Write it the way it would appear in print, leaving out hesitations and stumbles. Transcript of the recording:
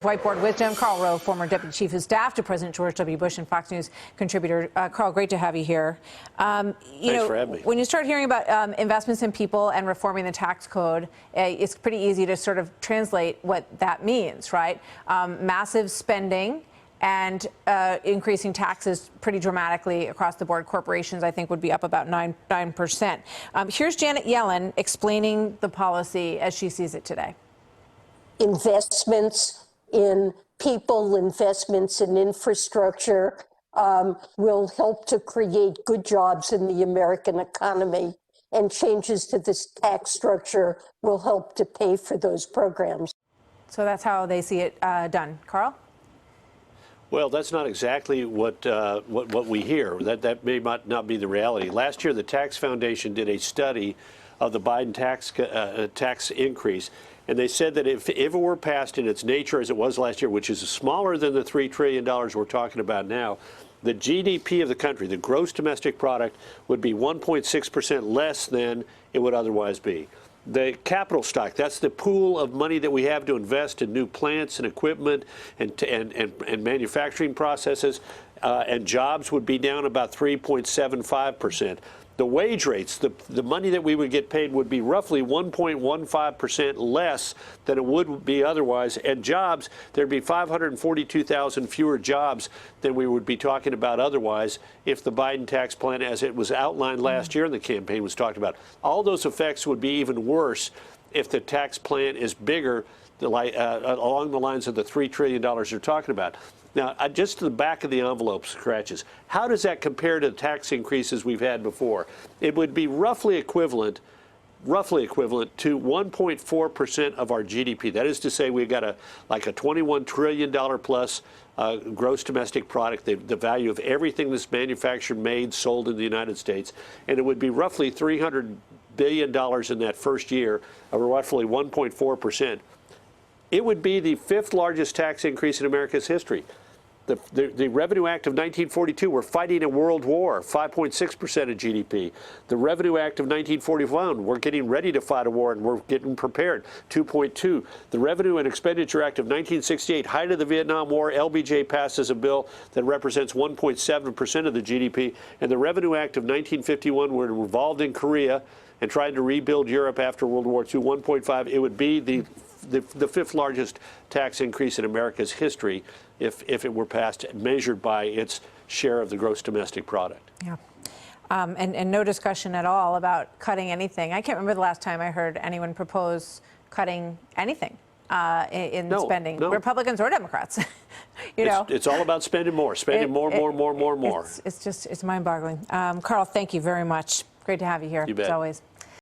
Whiteboard Wisdom. Karl Rove, former Deputy Chief of Staff to President George W. Bush and Fox News contributor. Karl, great to have you here. Thanks for having me. When you start hearing about investments in people and reforming the tax code, it's pretty easy to sort of translate what that means, right? Massive spending and increasing taxes pretty dramatically across the board. Corporations, I think, would be up about 9%. Here's Janet Yellen explaining the policy as she sees it today. Investments in people, investments in infrastructure will help to create good jobs in the American economy, and changes to this tax structure will help to pay for those programs. So that's how they see it done. Karl? Well, that's not exactly what we hear. That may not be the reality. Last year, the Tax Foundation did a study of the Biden tax increase, and they said that if it were passed in its nature as it was last year, which is smaller than the $3 trillion we're talking about now, the GDP of the country, the gross domestic product, would be 1.6% less than it would otherwise be. The capital stock, that's the pool of money that we have to invest in new plants and equipment and manufacturing processes, and jobs would be down about 3.75%. The wage rates, the money that we would get paid would be roughly 1.15% less than it would be otherwise. And jobs, there'd be 542,000 fewer jobs than we would be talking about otherwise if the Biden tax plan, as it was outlined last year in the campaign, was talked about. All those effects would be even worse if the tax plan is bigger, along the lines of the $3 trillion you're talking about. Now, just to the back of the envelope scratches, how does that compare to the tax increases we've had before? It would be roughly equivalent to 1.4% of our GDP. That is to say, we've got like a $21 trillion plus gross domestic product, the value of everything that's manufactured, made, sold in the United States, and it would be roughly $300 billion in that first year, or roughly 1.4%. It would be the fifth largest tax increase in America's history. The Revenue Act of 1942, we're fighting a world war, 5.6% of GDP. The Revenue Act of 1941, we're getting ready to fight a war and we're getting prepared, 2.2. The Revenue and Expenditure Act of 1968, height of the Vietnam War, LBJ passes a bill that represents 1.7% of the GDP. And the Revenue Act of 1951, we're involved in Korea and trying to rebuild Europe after World War II, 1.5. It would be the fifth largest tax increase in America's history if it were passed, measured by its share of the gross domestic product. Yeah. And no discussion at all about cutting anything. I can't remember the last time I heard anyone propose cutting anything in spending, Republicans or Democrats. It's all about spending more, more. It's mind-boggling. Karl, thank you very much. Great to have you here, You bet. as always.